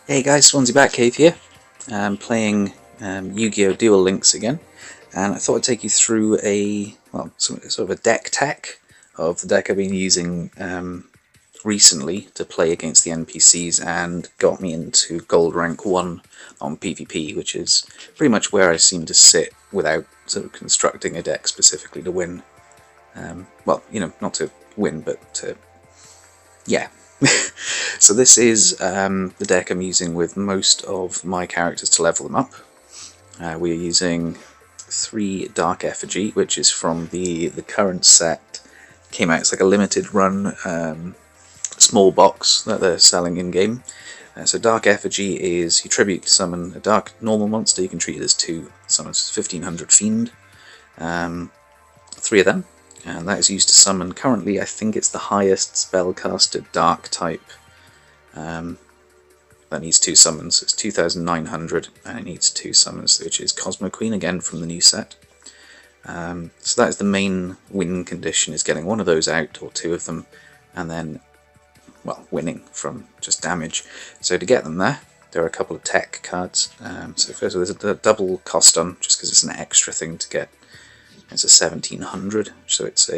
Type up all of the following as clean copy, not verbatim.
Hey guys, The-Batcave here. I'm playing Yu-Gi-Oh! Duel Links again, and I thought I'd take you through sort of a deck tech of the deck I've been using recently to play against the NPCs and got me into Gold Rank 1 on PvP, which is pretty much where I seem to sit without sort of constructing a deck specifically to win. Not to win, but to, yeah. So this is the deck I'm using with most of my characters to level them up. We are using 3 Dark Effigy, which is from the current set. Came out, it's like a limited run small box that they're selling in-game. So Dark Effigy is, you tribute summon a dark normal monster, you can treat it as 2 summons, 1500 Fiend. 3 of them. And that is used to summon, currently I think it's the highest spellcasted dark type. That needs 2 summons, it's 2900 and it needs 2 summons, which is Cosmo Queen, again from the new set. So that is the main win condition, is getting one of those out, or 2 of them, and then, well, winning from just damage. So to get them there are a couple of tech cards. So first of all, there's a double cost on, just because it's an extra thing to get. It's a 1700, so it's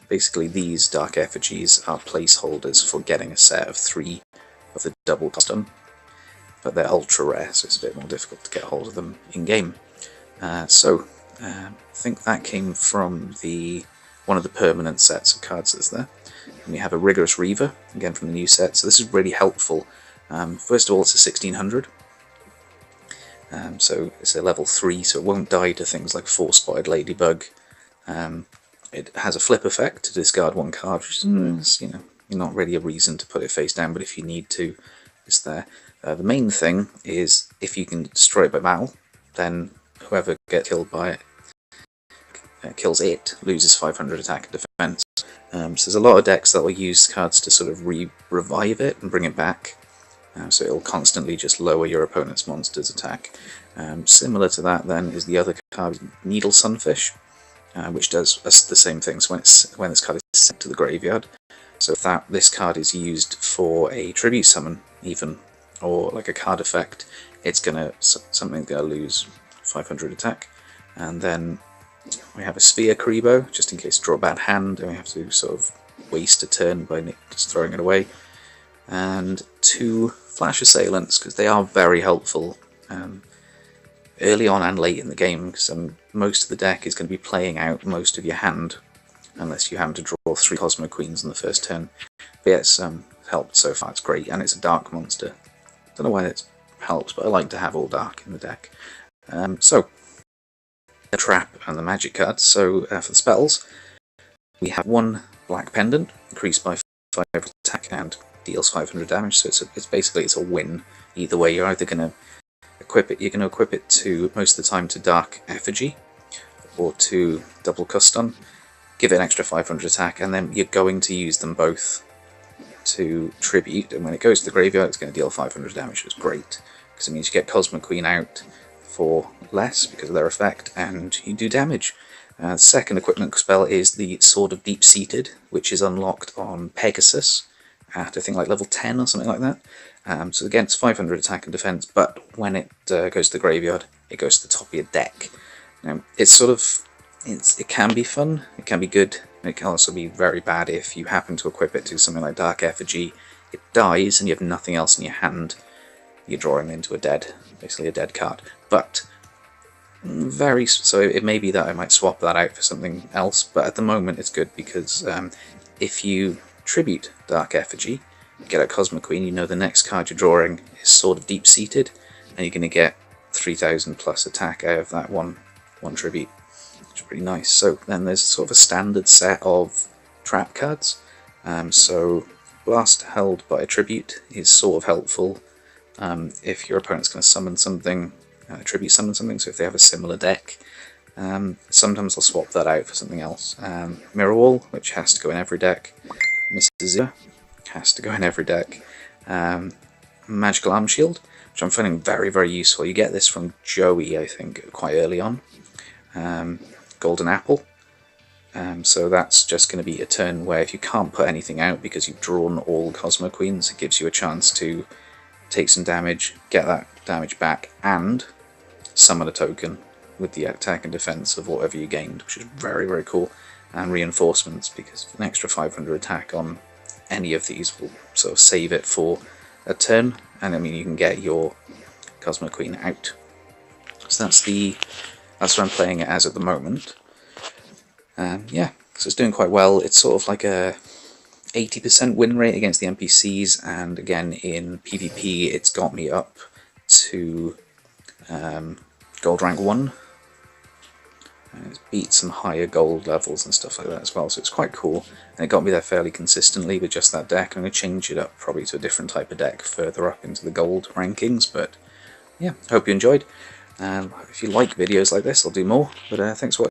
basically these Dark Effigies are placeholders for getting a set of 3 of the double custom, but they're ultra rare, so it's a bit more difficult to get hold of them in game. I think that came from one of the permanent sets of cards that's there. And we have a Rigorous Reaver, again from the new set, so this is really helpful. First of all, it's a 1600. So it's a level 3, so it won't die to things like 4-spotted Ladybug. It has a flip effect to discard 1 card, which is, not really a reason to put it face down, but if you need to, it's there. The main thing is, if you can destroy it by battle, then whoever gets killed by it, kills it, loses 500 attack and defense. So there's a lot of decks that will use cards to sort of revive it and bring it back. So it'll constantly just lower your opponent's monster's attack. Similar to that then is the other card, Needle Sunfish, which does the same thing. So when this card is sent to the graveyard, so if this card is used for a tribute summon even, or like a card effect, something's gonna lose 500 attack. And then we have a Sphere Kribo, just in case you draw a bad hand and we have to sort of waste a turn by just throwing it away. And 2 Flash Assailants, because they are very helpful early on and late in the game, because most of the deck is going to be playing out most of your hand, unless you happen to draw 3 Cosmo Queens in the first turn. But yeah, it's helped so far, it's great, and it's a dark monster. Don't know why it helps, but I like to have all dark in the deck. So, the Trap and the Magic cards. So for the spells, we have 1 Black Pendant, increased by 5 attack and deals 500 damage, so it's a win either way. You're either going to equip it to, most of the time, to Dark Effigy or to Double Custom, give it an extra 500 attack, and then you're going to use them both to tribute, and when it goes to the graveyard it's going to deal 500 damage, which is great, because it means you get Cosmo Queen out for less because of their effect, and you do damage. Second equipment spell is the Sword of Deep-Seated, which is unlocked on Pegasus at I think like level 10 or something like that. So again, it's 500 attack and defense, but when it goes to the graveyard, it goes to the top of your deck. Now, it can be fun, it can be good, and it can also be very bad if you happen to equip it to something like Dark Effigy. It dies and you have nothing else in your hand. You're drawing into basically a dead card. But so it may be that I might swap that out for something else, but at the moment it's good because if you tribute Dark Effigy, get a Cosmo Queen, you know the next card you're drawing is Sword of Deep-Seated, and you're going to get 3000 plus attack out of that one tribute, which is pretty nice. So then there's sort of a standard set of trap cards. So Blast held by a tribute is sort of helpful if your opponent's going to summon something, tribute summon something, so if they have a similar deck. Sometimes I'll swap that out for something else. Mirror Wall, which has to go in every deck. Mrs. Zero has to go in every deck. Magical Arm Shield, which I'm finding very, very useful. You get this from Joey, I think, quite early on. Golden Apple. So that's just going to be a turn where if you can't put anything out because you've drawn all Cosmo Queens, it gives you a chance to take some damage, get that damage back, and summon a token with the attack and defense of whatever you gained, which is very, very cool. And reinforcements, because an extra 500 attack on any of these will sort of save it for a turn, and I mean you can get your Cosmo Queen out. So that's what I'm playing it as at the moment. Yeah, so it's doing quite well. It's sort of like a 80% win rate against the NPCs, and again in PvP it's got me up to gold rank 1. And it's beat some higher gold levels and stuff like that as well, so it's quite cool. And it got me there fairly consistently with just that deck. I'm going to change it up probably to a different type of deck further up into the gold rankings, but yeah, hope you enjoyed. If you like videos like this, I'll do more, but thanks for watching.